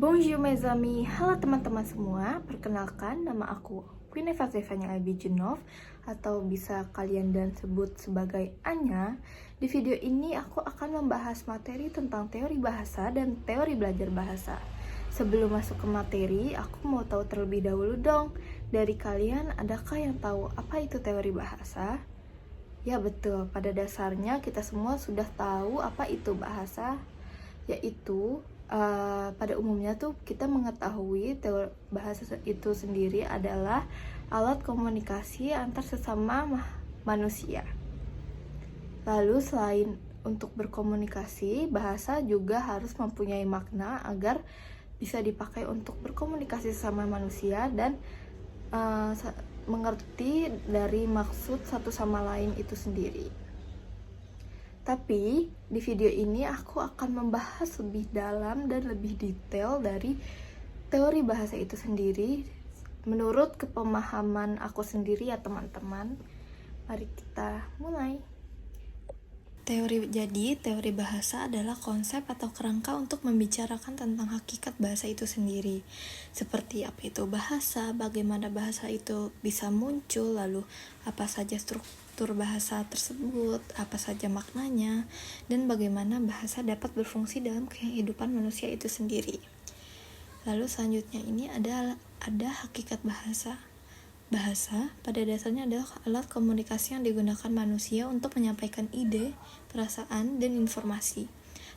Bonjour mes amis, halo teman-teman semua. Perkenalkan, nama aku Queen Eva Zevanya Albijunov atau bisa kalian dan sebut sebagai Anya. Di video ini aku akan membahas materi tentang teori bahasa dan teori belajar bahasa. Sebelum masuk ke materi, aku mau tahu terlebih dahulu dong, dari kalian adakah yang tahu apa itu teori bahasa? Ya betul, pada dasarnya kita semua sudah tahu apa itu bahasa, yaitu pada umumnya tuh kita mengetahui teori bahasa itu sendiri adalah alat komunikasi antar sesama manusia. Lalu selain untuk berkomunikasi, bahasa juga harus mempunyai makna agar bisa dipakai untuk berkomunikasi sama manusia dan mengerti dari maksud satu sama lain itu sendiri. Tapi di video ini aku akan membahas lebih dalam dan lebih detail dari teori bahasa itu sendiri menurut kepemahaman aku sendiri ya teman-teman. Mari kita mulai. Teori bahasa adalah konsep atau kerangka untuk membicarakan tentang hakikat bahasa itu sendiri. Seperti apa itu bahasa, bagaimana bahasa itu bisa muncul, lalu apa saja struktur bahasa tersebut, apa saja maknanya, dan bagaimana bahasa dapat berfungsi dalam kehidupan manusia itu sendiri. Lalu selanjutnya ini ada hakikat bahasa. Bahasa pada dasarnya adalah alat komunikasi yang digunakan manusia untuk menyampaikan ide, perasaan, dan informasi.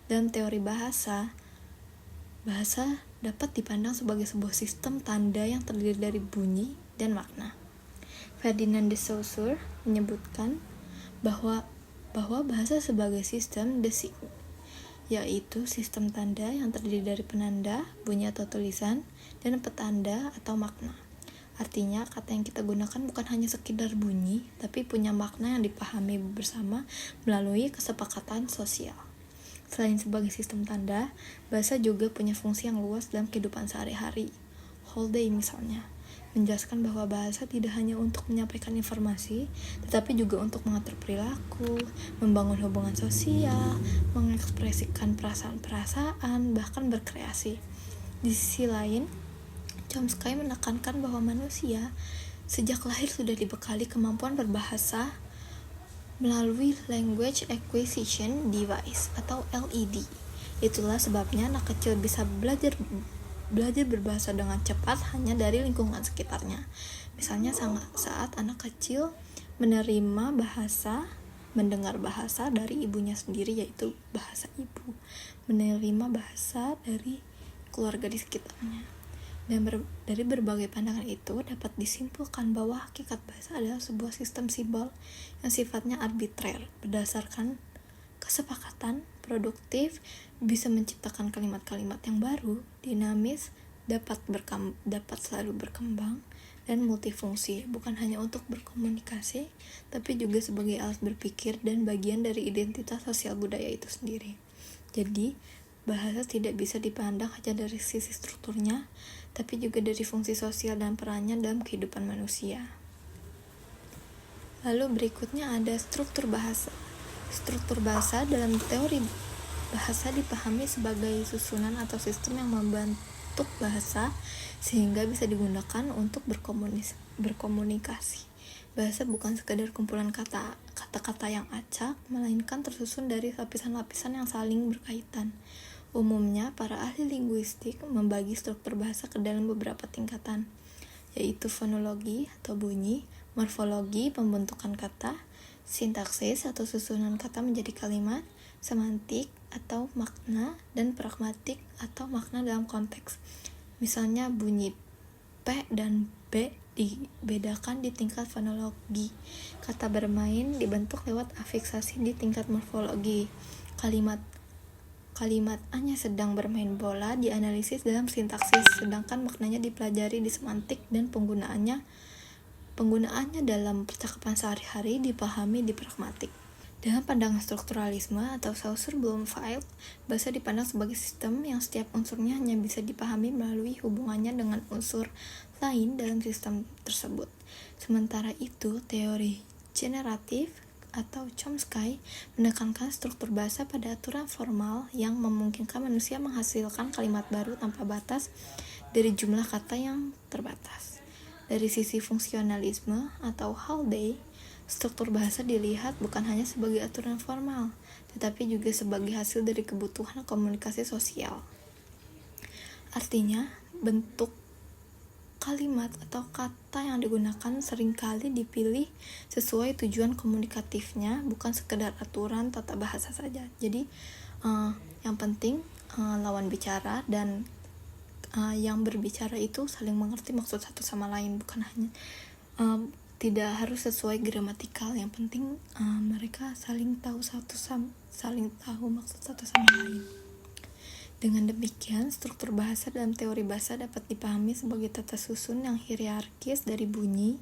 Dalam teori bahasa dapat dipandang sebagai sebuah sistem tanda yang terdiri dari bunyi dan makna. Ferdinand de Saussure menyebutkan bahwa bahasa sebagai sistem design, yaitu sistem tanda yang terdiri dari penanda, bunyi atau tulisan, dan petanda atau makna. Artinya, kata yang kita gunakan bukan hanya sekedar bunyi, tapi punya makna yang dipahami bersama melalui kesepakatan sosial. Selain sebagai sistem tanda, bahasa juga punya fungsi yang luas dalam kehidupan sehari-hari. Holiday misalnya, menjelaskan bahwa bahasa tidak hanya untuk menyampaikan informasi, tetapi juga untuk mengatur perilaku, membangun hubungan sosial, mengekspresikan perasaan-perasaan, bahkan berkreasi. Di sisi lain, Chomsky menekankan bahwa manusia sejak lahir sudah dibekali kemampuan berbahasa melalui Language Acquisition Device atau LED. Itulah sebabnya anak kecil bisa belajar berbahasa dengan cepat hanya dari lingkungan sekitarnya. Misalnya saat anak kecil mendengar bahasa dari ibunya sendiri, yaitu bahasa ibu, menerima bahasa dari keluarga di sekitarnya. Dan dari berbagai pandangan itu dapat disimpulkan bahwa hakikat bahasa adalah sebuah sistem simbol yang sifatnya arbitrer, berdasarkan kesepakatan, produktif, bisa menciptakan kalimat-kalimat yang baru, dinamis, dapat selalu berkembang, dan multifungsi, bukan hanya untuk berkomunikasi, tapi juga sebagai alat berpikir dan bagian dari identitas sosial budaya itu sendiri. Jadi, bahasa tidak bisa dipandang hanya dari sisi strukturnya, tapi juga dari fungsi sosial dan perannya dalam kehidupan manusia. Lalu berikutnya ada struktur bahasa. Struktur bahasa dalam teori bahasa dipahami sebagai susunan atau sistem yang membentuk bahasa sehingga bisa digunakan untuk berkomunikasi. Bahasa bukan sekadar kumpulan kata-kata yang acak, melainkan tersusun dari lapisan-lapisan yang saling berkaitan. Umumnya, para ahli linguistik membagi struktur bahasa ke dalam beberapa tingkatan, yaitu fonologi atau bunyi, morfologi pembentukan kata, sintaksis atau susunan kata menjadi kalimat, semantik atau makna, dan pragmatik atau makna dalam konteks. Misalnya bunyi P dan B dibedakan di tingkat fonologi. Kata bermain dibentuk lewat afiksasi di tingkat morfologi. Kalimat Anya sedang bermain bola dianalisis dalam sintaksis, sedangkan maknanya dipelajari di semantik dan penggunaannya dalam percakapan sehari-hari dipahami di pragmatik. Dalam pandangan strukturalisme atau Saussure-Bloomfield, bahasa dipandang sebagai sistem yang setiap unsurnya hanya bisa dipahami melalui hubungannya dengan unsur lain dalam sistem tersebut. Sementara itu, teori generatif atau Chomsky menekankan struktur bahasa pada aturan formal yang memungkinkan manusia menghasilkan kalimat baru tanpa batas dari jumlah kata yang terbatas. Dari sisi fungsionalisme atau Haldane, struktur bahasa dilihat bukan hanya sebagai aturan formal, tetapi juga sebagai hasil dari kebutuhan komunikasi sosial. Artinya, bentuk kalimat atau kata yang digunakan seringkali dipilih sesuai tujuan komunikatifnya, bukan sekedar aturan tata bahasa saja. Jadi, yang penting lawan bicara dan yang berbicara itu saling mengerti maksud satu sama lain, bukan hanya tidak harus sesuai gramatikal. Yang penting mereka saling tahu maksud satu sama lain. Dengan demikian, struktur bahasa dalam teori bahasa dapat dipahami sebagai tata susun yang hierarkis dari bunyi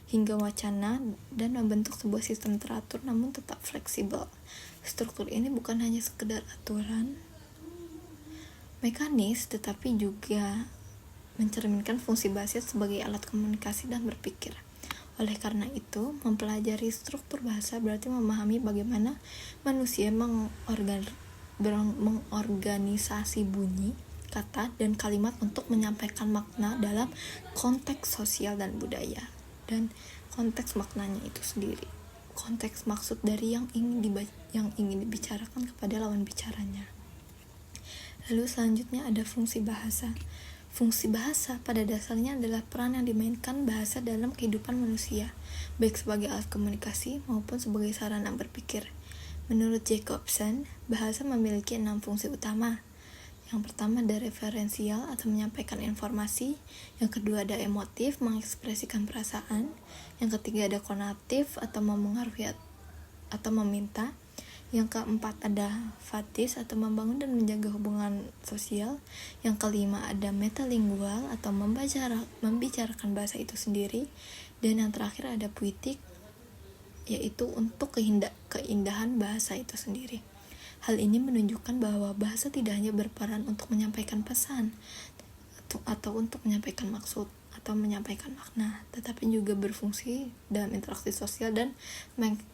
hingga wacana dan membentuk sebuah sistem teratur namun tetap fleksibel. Struktur ini bukan hanya sekedar aturan mekanis, tetapi juga mencerminkan fungsi bahasa sebagai alat komunikasi dan berpikir. Oleh karena itu, mempelajari struktur bahasa berarti memahami bagaimana manusia mengorganisasi bunyi, kata, dan kalimat untuk menyampaikan makna dalam konteks sosial dan budaya. Dan konteks maknanya itu sendiri, konteks maksud dari yang ingin dibicarakan kepada lawan bicaranya. Lalu selanjutnya ada fungsi bahasa. Fungsi bahasa pada dasarnya adalah peran yang dimainkan bahasa dalam kehidupan manusia, baik sebagai alat komunikasi maupun sebagai sarana berpikir. Menurut Jacobson, bahasa memiliki 6 fungsi utama. Yang pertama ada referensial atau menyampaikan informasi. Yang kedua ada emotif, mengekspresikan perasaan. Yang ketiga ada konatif atau memengaruhi atau meminta. Yang keempat ada fatis atau membangun dan menjaga hubungan sosial. Yang kelima ada metalingual atau membicarakan bahasa itu sendiri. Dan yang terakhir ada puitik, yaitu untuk keindahan bahasa itu sendiri. Hal ini menunjukkan bahwa bahasa tidak hanya berperan untuk menyampaikan pesan atau untuk menyampaikan maksud atau menyampaikan makna, tetapi juga berfungsi dalam interaksi sosial dan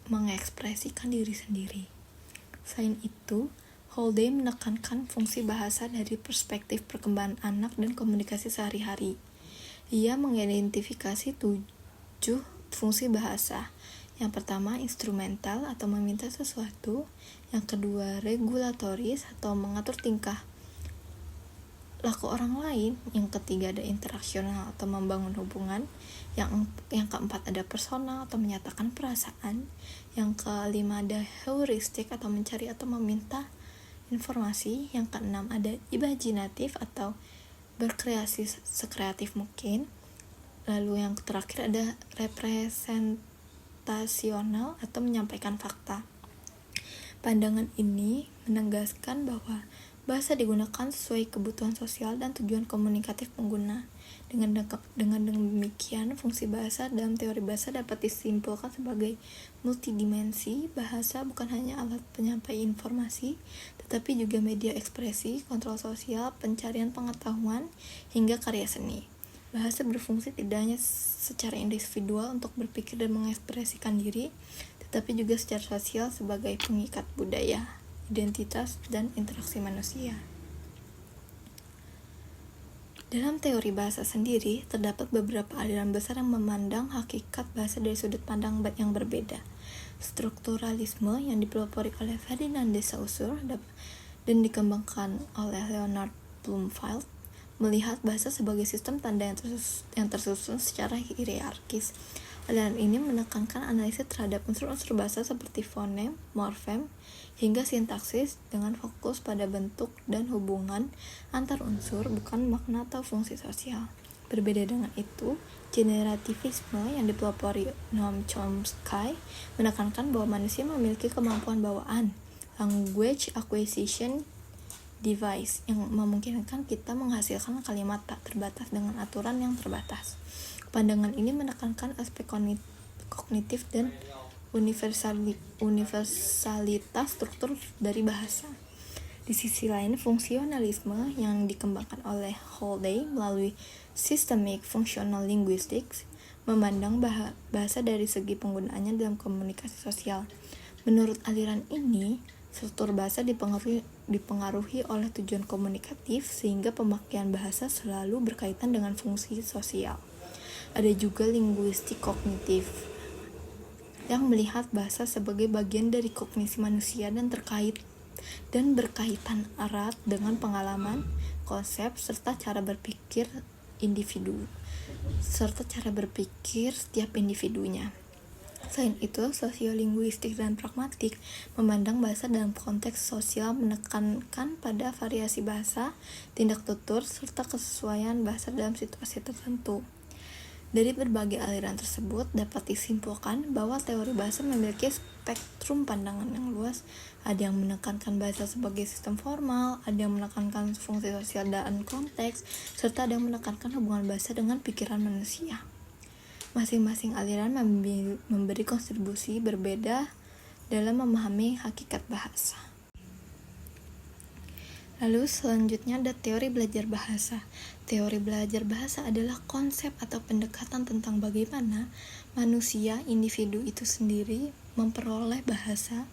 mengekspresikan diri sendiri. Selain itu, Haldane menekankan fungsi bahasa dari perspektif perkembangan anak dan komunikasi sehari-hari. Ia mengidentifikasi 7 fungsi bahasa. Yang pertama, instrumental atau meminta sesuatu. Yang kedua, regulatoris atau mengatur tingkah laku orang lain. Yang ketiga ada interaksional atau membangun hubungan. Yang keempat ada personal atau menyatakan perasaan. Yang kelima ada heuristik atau mencari atau meminta informasi. Yang keenam ada imajinatif atau berkreasi sekreatif mungkin. Lalu yang terakhir ada representasional atau menyampaikan fakta. Pandangan ini menegaskan bahwa bahasa digunakan sesuai kebutuhan sosial dan tujuan komunikatif pengguna. Dengan demikian, fungsi bahasa dalam teori bahasa dapat disimpulkan sebagai multidimensi. Bahasa bukan hanya alat penyampai informasi, tetapi juga media ekspresi, kontrol sosial, pencarian pengetahuan, hingga karya seni. Bahasa berfungsi tidak hanya secara individual untuk berpikir dan mengekspresikan diri, tetapi juga secara sosial sebagai pengikat budaya, identitas, dan interaksi manusia. Dalam teori bahasa sendiri, terdapat beberapa aliran besar yang memandang hakikat bahasa dari sudut pandang yang berbeda. Strukturalisme yang dipelopori oleh Ferdinand de Saussure dan dikembangkan oleh Leonard Bloomfield melihat bahasa sebagai sistem tanda yang tersusun secara hierarkis. Aliran ini menekankan analisis terhadap unsur-unsur bahasa seperti fonem, morfem, hingga sintaksis dengan fokus pada bentuk dan hubungan antar unsur, bukan makna atau fungsi sosial. Berbeda dengan itu, generativisme yang dipelopori Noam Chomsky menekankan bahwa manusia memiliki kemampuan bawaan, language acquisition device, yang memungkinkan kita menghasilkan kalimat tak terbatas dengan aturan yang terbatas. Pandangan ini menekankan aspek kognitif dan universalitas struktur dari bahasa. Di sisi lain, fungsionalisme yang dikembangkan oleh Haldane melalui systemic functional linguistics memandang bahasa dari segi penggunaannya dalam komunikasi sosial. Menurut aliran ini, struktur bahasa dipengaruhi oleh tujuan komunikatif sehingga pemakaian bahasa selalu berkaitan dengan fungsi sosial. Ada juga linguistik kognitif yang melihat bahasa sebagai bagian dari kognisi manusia dan berkaitan erat dengan pengalaman, konsep, serta cara berpikir setiap individunya. Selain itu, sosiolinguistik dan pragmatik memandang bahasa dalam konteks sosial, menekankan pada variasi bahasa, tindak tutur, serta kesesuaian bahasa dalam situasi tertentu. Dari berbagai aliran tersebut, dapat disimpulkan bahwa teori bahasa memiliki spektrum pandangan yang luas. Ada yang menekankan bahasa sebagai sistem formal, ada yang menekankan fungsi sosial dan konteks, serta ada yang menekankan hubungan bahasa dengan pikiran manusia. Masing-masing aliran memberi kontribusi berbeda dalam memahami hakikat bahasa. Lalu selanjutnya ada teori belajar bahasa. Teori belajar bahasa adalah konsep atau pendekatan tentang bagaimana manusia, individu itu sendiri memperoleh bahasa,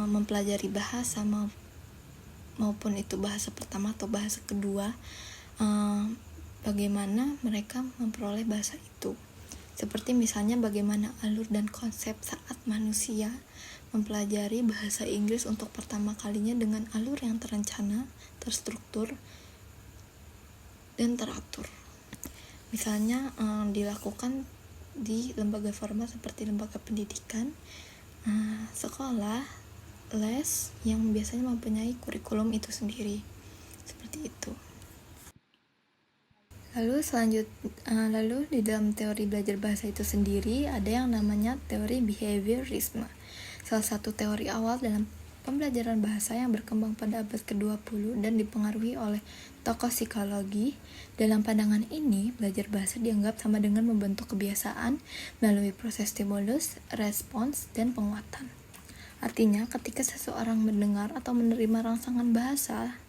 mempelajari bahasa maupun itu bahasa pertama atau bahasa kedua, bagaimana mereka memperoleh bahasa itu. Seperti misalnya bagaimana alur dan konsep saat manusia mempelajari bahasa Inggris untuk pertama kalinya dengan alur yang terencana, terstruktur, dan teratur. Misalnya dilakukan di lembaga formal seperti lembaga pendidikan, sekolah, les yang biasanya mempunyai kurikulum itu sendiri. Seperti itu. Lalu di dalam teori belajar bahasa itu sendiri ada yang namanya teori behaviorisme. Salah satu teori awal dalam pembelajaran bahasa yang berkembang pada abad ke-20 dan dipengaruhi oleh tokoh psikologi. Dalam pandangan ini, belajar bahasa dianggap sama dengan membentuk kebiasaan melalui proses stimulus, respons, dan penguatan. Artinya, ketika seseorang mendengar atau menerima rangsangan bahasa,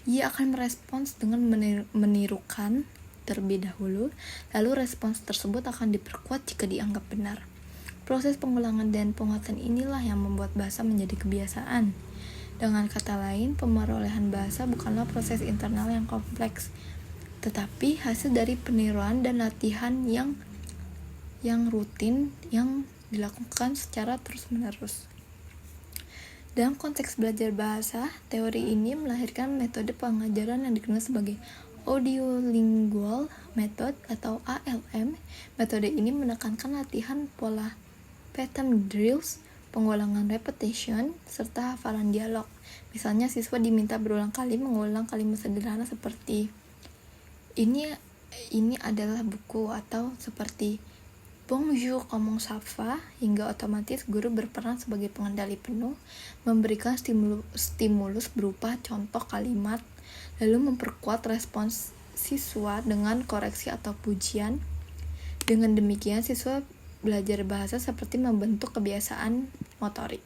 ia akan merespons dengan menirukan terlebih dahulu, lalu respons tersebut akan diperkuat jika dianggap benar. Proses pengulangan dan penguatan inilah yang membuat bahasa menjadi kebiasaan. Dengan kata lain, pemerolehan bahasa bukanlah proses internal yang kompleks, tetapi hasil dari peniruan dan latihan yang rutin yang dilakukan secara terus-menerus. Dalam konteks belajar bahasa, teori ini melahirkan metode pengajaran yang dikenal sebagai Audiolingual Method atau ALM. Metode ini menekankan latihan pola pattern drills, pengulangan repetition, serta hafalan dialog. Misalnya siswa diminta berulang kali mengulang kalimat sederhana seperti ini adalah buku, atau seperti Bonjour, comment ça va, hingga otomatis guru berperan sebagai pengendali penuh, memberikan stimulus berupa contoh kalimat, lalu memperkuat respons siswa dengan koreksi atau pujian. Dengan demikian, siswa belajar bahasa seperti membentuk kebiasaan motorik.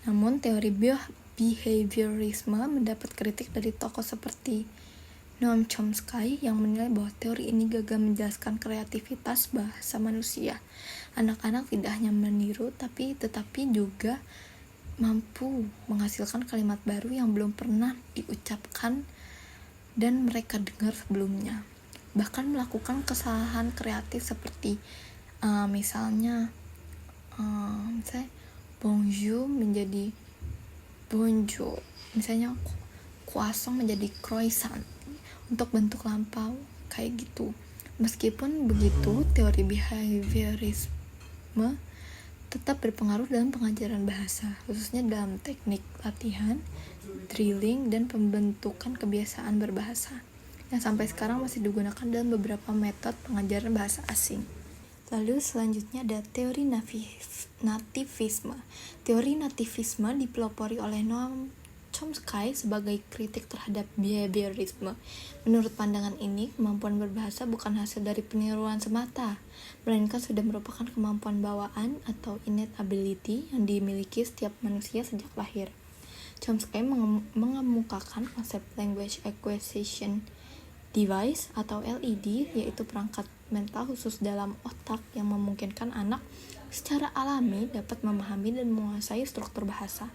Namun, teori behaviorisme mendapat kritik dari tokoh seperti Noam Chomsky yang menilai bahwa teori ini gagal menjelaskan kreativitas bahasa manusia. Anak-anak tidak hanya meniru, tetapi juga mampu menghasilkan kalimat baru yang belum pernah diucapkan dan mereka dengar sebelumnya. Bahkan melakukan kesalahan kreatif seperti misalnya bonjour menjadi bonjour, misalnya croissant menjadi croissant untuk bentuk lampau, kayak gitu. Meskipun begitu, teori behaviorisme tetap berpengaruh dalam pengajaran bahasa, khususnya dalam teknik latihan, drilling, dan pembentukan kebiasaan berbahasa, yang sampai sekarang masih digunakan dalam beberapa metode pengajaran bahasa asing. Lalu selanjutnya ada teori nativisme. Teori nativisme dipelopori oleh Noam Chomsky sebagai kritik terhadap behaviorisme. Menurut pandangan ini, kemampuan berbahasa bukan hasil dari peniruan semata, melainkan sudah merupakan kemampuan bawaan atau innate ability yang dimiliki setiap manusia sejak lahir. Chomsky mengemukakan konsep language acquisition device atau LED, yaitu perangkat mental khusus dalam otak yang memungkinkan anak secara alami dapat memahami dan menguasai struktur bahasa.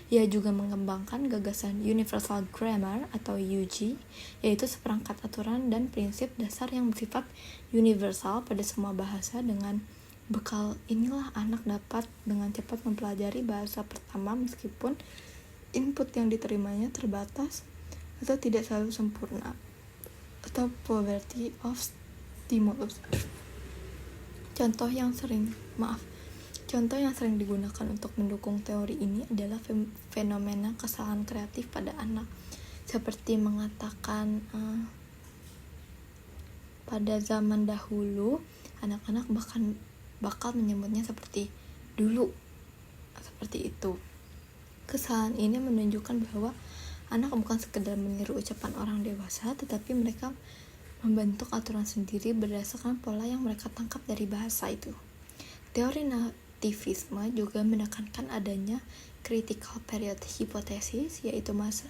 Ia juga mengembangkan gagasan Universal Grammar atau UG, yaitu seperangkat aturan dan prinsip dasar yang bersifat universal pada semua bahasa. Dengan bekal inilah anak dapat dengan cepat mempelajari bahasa pertama meskipun input yang diterimanya terbatas atau tidak selalu sempurna, atau poverty of stimulus. Contoh yang sering digunakan untuk mendukung teori ini adalah fenomena kesalahan kreatif pada anak, seperti mengatakan pada zaman dahulu anak-anak bakal menyebutnya seperti dulu, seperti itu. Kesalahan ini menunjukkan bahwa anak bukan sekedar meniru ucapan orang dewasa, tetapi mereka membentuk aturan sendiri berdasarkan pola yang mereka tangkap dari bahasa itu. Teori nativisme juga menekankan adanya critical period hypothesis, yaitu masa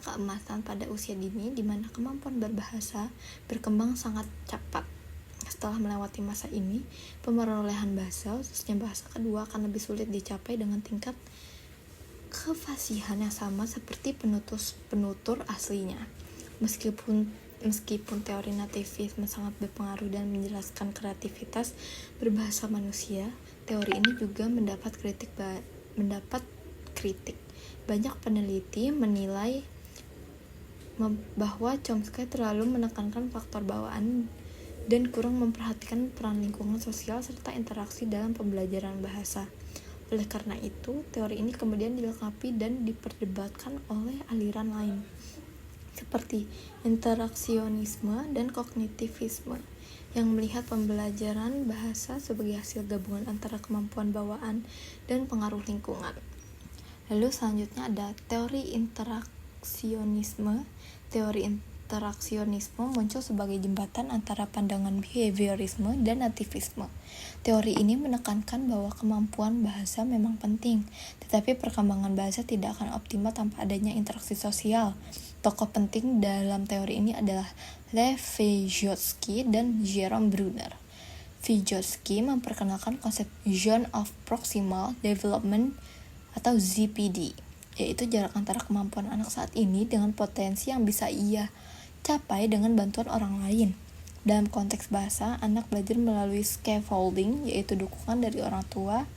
keemasan pada usia dini di mana kemampuan berbahasa berkembang sangat cepat. Setelah melewati masa ini, pemerolehan bahasa, khususnya bahasa kedua, akan lebih sulit dicapai dengan tingkat kefasihan yang sama seperti penutur aslinya. Meskipun teori nativisme sangat berpengaruh dan menjelaskan kreativitas berbahasa manusia, teori ini juga mendapat kritik. Banyak peneliti menilai bahwa Chomsky terlalu menekankan faktor bawaan dan kurang memperhatikan peran lingkungan sosial serta interaksi dalam pembelajaran bahasa. Oleh karena itu, teori ini kemudian dilengkapi dan diperdebatkan oleh aliran lain, seperti interaksionisme dan kognitivisme, yang melihat pembelajaran bahasa sebagai hasil gabungan antara kemampuan bawaan dan pengaruh lingkungan. Lalu selanjutnya ada teori interaksionisme. Teori interaksionisme muncul sebagai jembatan antara pandangan behaviorisme dan nativisme. Teori ini menekankan bahwa kemampuan bahasa memang penting, tetapi perkembangan bahasa tidak akan optimal tanpa adanya interaksi sosial. Tokoh penting dalam teori ini adalah Lev Vygotsky dan Jerome Bruner. Vygotsky memperkenalkan konsep Zone of Proximal Development atau ZPD, yaitu jarak antara kemampuan anak saat ini dengan potensi yang bisa ia capai dengan bantuan orang lain. Dalam konteks bahasa, anak belajar melalui scaffolding, yaitu dukungan dari orang tua,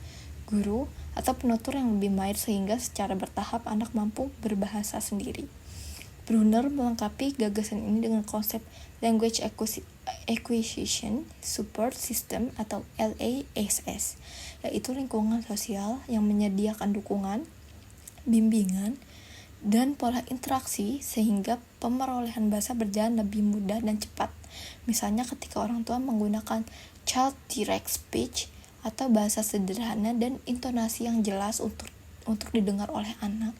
guru, atau penutur yang lebih mahir sehingga secara bertahap anak mampu berbahasa sendiri. Bruner melengkapi gagasan ini dengan konsep Language Acquisition Support System atau LASS, yaitu lingkungan sosial yang menyediakan dukungan, bimbingan, dan pola interaksi sehingga pemerolehan bahasa berjalan lebih mudah dan cepat. Misalnya ketika orang tua menggunakan child direct speech atau bahasa sederhana dan intonasi yang jelas untuk didengar oleh anak,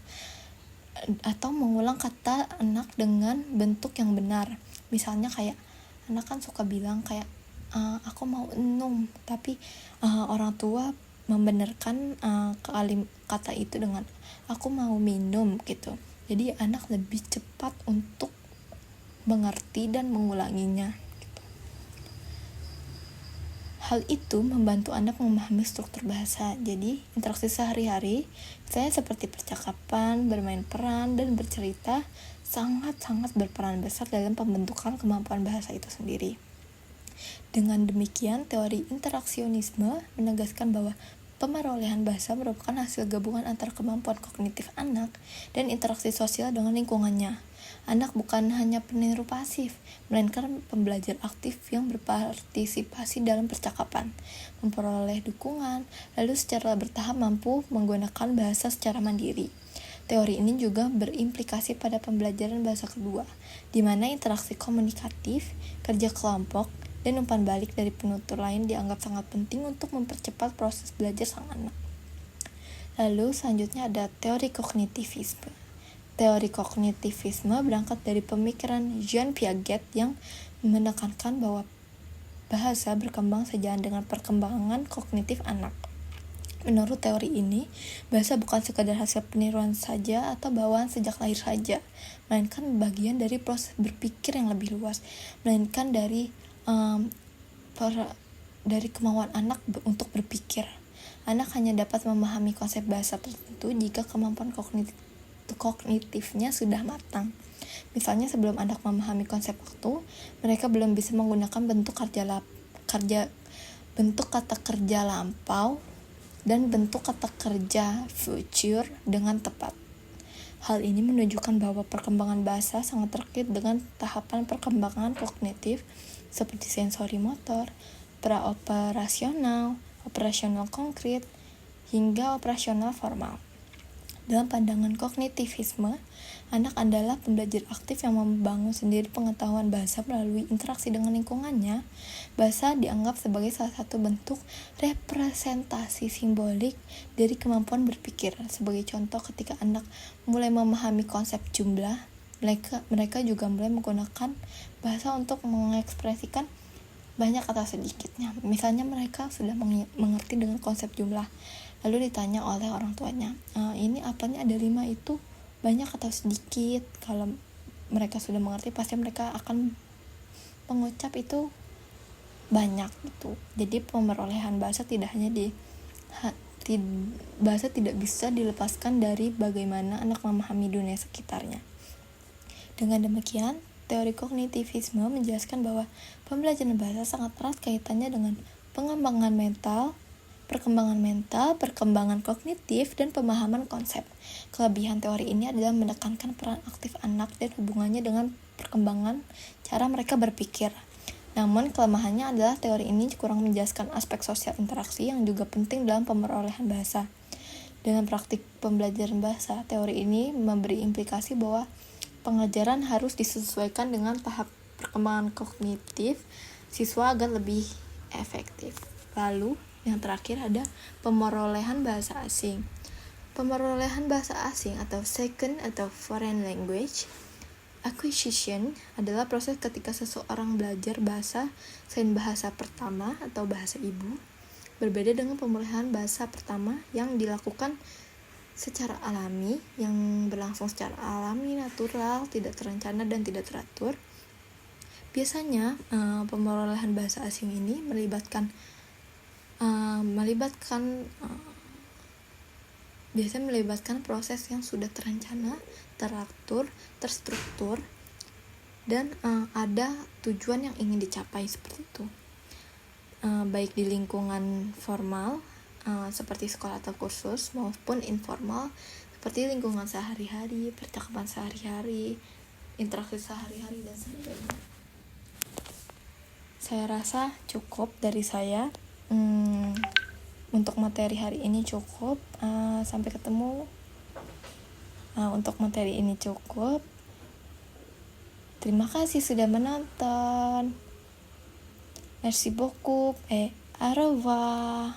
atau mengulang kata anak dengan bentuk yang benar. Misalnya kayak anak kan suka bilang kayak aku mau enum, tapi orang tua membenarkan kata itu dengan aku mau minum gitu. Jadi anak lebih cepat untuk mengerti dan mengulanginya gitu. Hal itu membantu anak memahami struktur bahasa. Jadi interaksi sehari-hari, misalnya seperti percakapan, bermain peran, dan bercerita, sangat-sangat berperan besar dalam pembentukan kemampuan bahasa itu sendiri. Dengan demikian, teori interaksionisme menegaskan bahwa pemerolehan bahasa merupakan hasil gabungan antara kemampuan kognitif anak dan interaksi sosial dengan lingkungannya. Anak bukan hanya peniru pasif, melainkan pembelajar aktif yang berpartisipasi dalam percakapan, memperoleh dukungan, lalu secara bertahap mampu menggunakan bahasa secara mandiri. Teori ini juga berimplikasi pada pembelajaran bahasa kedua, di mana interaksi komunikatif, kerja kelompok, dan umpan balik dari penutur lain dianggap sangat penting untuk mempercepat proses belajar sang anak. Lalu selanjutnya ada teori kognitivisme. Teori kognitivisme berangkat dari pemikiran Jean Piaget yang menekankan bahwa bahasa berkembang sejalan dengan perkembangan kognitif anak. Menurut teori ini, bahasa bukan sekadar hasil peniruan saja atau bawaan sejak lahir saja, melainkan bagian dari proses berpikir yang lebih luas, melainkan dari kemauan anak untuk berpikir. Anak hanya dapat memahami konsep bahasa tertentu jika kemampuan kognitifnya sudah matang. Misalnya sebelum anak memahami konsep waktu, mereka belum bisa menggunakan bentuk kata kerja lampau dan bentuk kata kerja future dengan tepat. Hal ini menunjukkan bahwa perkembangan bahasa sangat terkait dengan tahapan perkembangan kognitif seperti sensori motor, praoperasional, operasional konkret, hingga operasional formal. Dalam pandangan kognitivisme, anak adalah pembelajar aktif yang membangun sendiri pengetahuan bahasa melalui interaksi dengan lingkungannya. Bahasa dianggap sebagai salah satu bentuk representasi simbolik dari kemampuan berpikir. Sebagai contoh, ketika anak mulai memahami konsep jumlah, mereka juga mulai menggunakan bahasa untuk mengekspresikan banyak atau sedikitnya. Misalnya mereka sudah mengerti dengan konsep jumlah, lalu ditanya oleh orang tuanya, ini apanya ada 5 itu banyak atau sedikit? Kalau mereka sudah mengerti, pasti mereka akan mengucap itu banyak gitu. Jadi pemerolehan bahasa bahasa tidak bisa dilepaskan dari bagaimana anak memahami dunia sekitarnya. Dengan demikian, teori kognitivisme menjelaskan bahwa pembelajaran bahasa sangat erat kaitannya dengan perkembangan mental, perkembangan kognitif, dan pemahaman konsep. Kelebihan teori ini adalah menekankan peran aktif anak dan hubungannya dengan perkembangan cara mereka berpikir. Namun, kelemahannya adalah teori ini kurang menjelaskan aspek sosial interaksi yang juga penting dalam pemerolehan bahasa. Dalam praktik pembelajaran bahasa, teori ini memberi implikasi bahwa pengajaran harus disesuaikan dengan tahap perkembangan kognitif siswa agar lebih efektif. Lalu, yang terakhir ada pemerolehan bahasa asing. Pemerolehan bahasa asing atau second atau foreign language acquisition adalah proses ketika seseorang belajar bahasa selain bahasa pertama atau bahasa ibu. Berbeda dengan pemerolehan bahasa pertama yang dilakukan secara alami, yang berlangsung secara alami, natural, tidak terencana dan tidak teratur. Biasanya pemerolehan bahasa asing ini melibatkan proses yang sudah terencana, teratur, terstruktur, dan ada tujuan yang ingin dicapai seperti itu. Baik di lingkungan formal seperti sekolah atau kursus, maupun informal seperti lingkungan sehari-hari, percakapan sehari-hari, interaksi sehari-hari, dan sebagainya. Saya rasa cukup dari saya. Untuk materi hari ini cukup. Sampai ketemu. Untuk materi ini cukup. Terima kasih sudah menonton. Merci beaucoup et au revoir.